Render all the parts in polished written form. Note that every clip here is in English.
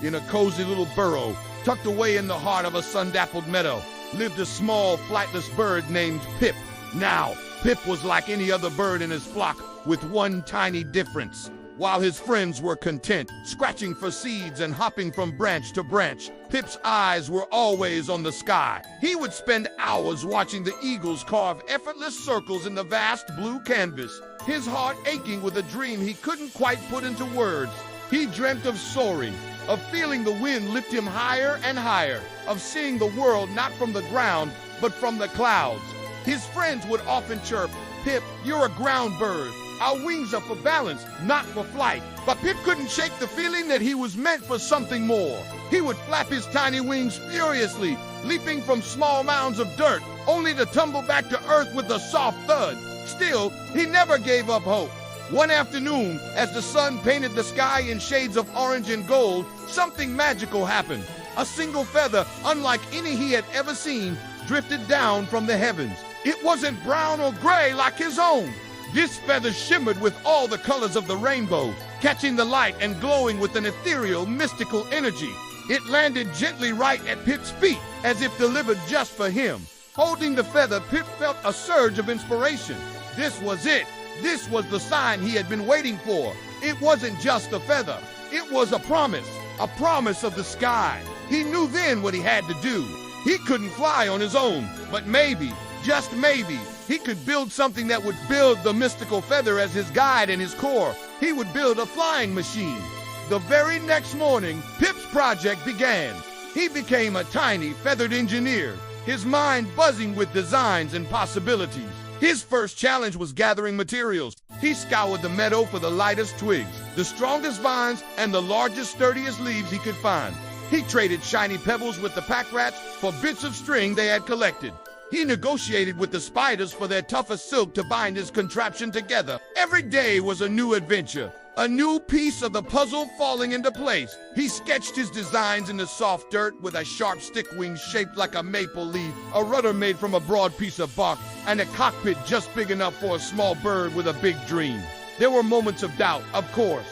In a cozy little burrow, tucked away in the heart of a sun-dappled meadow, lived a small, flightless bird named Pip. Now, Pip was like any other bird in his flock, with one tiny difference. While his friends were content, scratching for seeds and hopping from branch to branch, Pip's eyes were always on the sky. He would spend hours watching the eagles carve effortless circles in the vast blue canvas, his heart aching with a dream he couldn't quite put into words. He dreamt of soaring, of feeling the wind lift him higher and higher, of seeing the world not from the ground, but from the clouds. His friends would often chirp, "Pip, you're a ground bird. Our wings are for balance, not for flight." But Pip couldn't shake the feeling that he was meant for something more. He would flap his tiny wings furiously, leaping from small mounds of dirt, only to tumble back to earth with a soft thud. Still, he never gave up hope. One afternoon, as the sun painted the sky in shades of orange and gold, something magical happened. A single feather, unlike any he had ever seen, drifted down from the heavens. It wasn't brown or gray like his own. This feather shimmered with all the colors of the rainbow, catching the light and glowing with an ethereal, mystical energy. It landed gently right at Pip's feet, as if delivered just for him. Holding the feather, Pip felt a surge of inspiration. This was it. This was the sign he had been waiting for. It wasn't just a feather. It was a promise of the sky. He knew then what he had to do. He couldn't fly on his own, but maybe, just maybe, he could build something that would build the mystical feather as his guide and his core. He would build a flying machine. The very next morning, Pip's project began. He became a tiny, feathered engineer, his mind buzzing with designs and possibilities. His first challenge was gathering materials. He scoured the meadow for the lightest twigs, the strongest vines, and the largest, sturdiest leaves he could find. He traded shiny pebbles with the pack rats for bits of string they had collected. He negotiated with the spiders for their toughest silk to bind his contraption together. Every day was a new adventure, a new piece of the puzzle falling into place. He sketched his designs in the soft dirt with a sharp stick wing shaped like a maple leaf, a rudder made from a broad piece of bark, and a cockpit just big enough for a small bird with a big dream. There were moments of doubt, of course.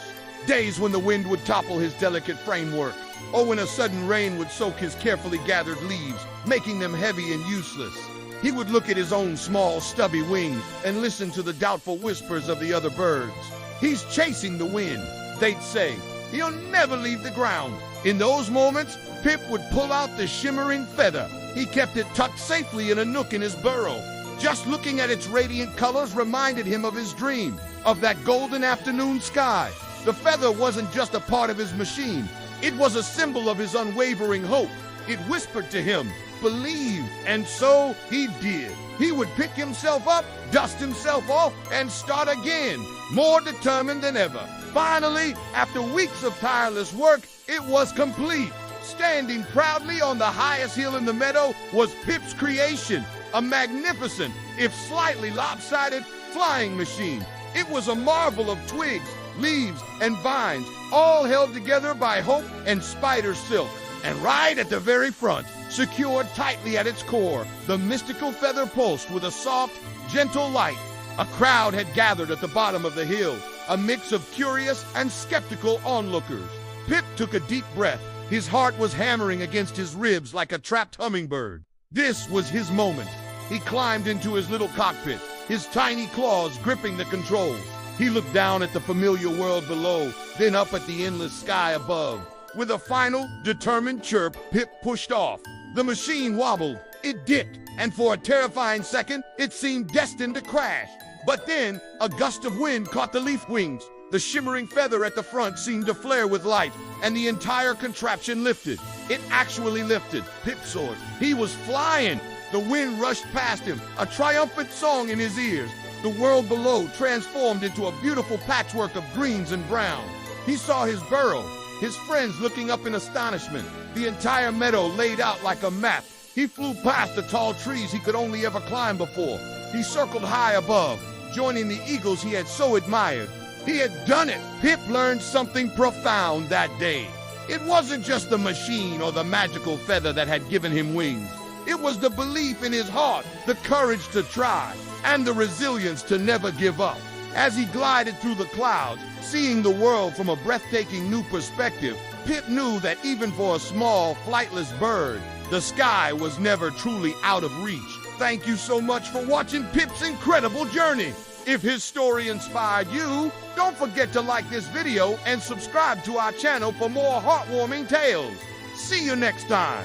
Days when the wind would topple his delicate framework, or when a sudden rain would soak his carefully gathered leaves, making them heavy and useless. He would look at his own small, stubby wings and listen to the doubtful whispers of the other birds. "He's chasing the wind," they'd say. "He'll never leave the ground." In those moments, Pip would pull out the shimmering feather. He kept it tucked safely in a nook in his burrow. Just looking at its radiant colors reminded him of his dream, of that golden afternoon sky. The feather wasn't just a part of his machine. It was a symbol of his unwavering hope. It whispered to him, "Believe," and so he did. He would pick himself up, dust himself off, and start again, more determined than ever. Finally, after weeks of tireless work, it was complete. Standing proudly on the highest hill in the meadow was Pip's creation, a magnificent, if slightly lopsided, flying machine. It was a marvel of twigs, leaves, and vines, all held together by hope and spider silk. And right at the very front, secured tightly at its core, the mystical feather pulsed with a soft, gentle light. A crowd had gathered at the bottom of the hill, a mix of curious and skeptical onlookers. Pip took a deep breath. His heart was hammering against his ribs like a trapped hummingbird. This was his moment. He climbed into his little cockpit, his tiny claws gripping the controls. He looked down at the familiar world below, then up at the endless sky above. With a final, determined chirp, Pip pushed off. The machine wobbled, it dipped, and for a terrifying second, it seemed destined to crash. But then, a gust of wind caught the leaf wings. The shimmering feather at the front seemed to flare with light, and the entire contraption lifted. It actually lifted. Pip saw it. He was flying. The wind rushed past him, a triumphant song in his ears. The world below transformed into a beautiful patchwork of greens and browns. He saw his burrow, his friends looking up in astonishment, the entire meadow laid out like a map. He flew past the tall trees he could only ever climb before. He circled high above, joining the eagles he had so admired. He had done it. Pip learned something profound that day. It wasn't just the machine or the magical feather that had given him wings. It was the belief in his heart, the courage to try, and the resilience to never give up. As he glided through the clouds, seeing the world from a breathtaking new perspective, Pip knew that even for a small, flightless bird, the sky was never truly out of reach. Thank you so much for watching Pip's incredible journey. If his story inspired you, don't forget to like this video and subscribe to our channel for more heartwarming tales. See you next time.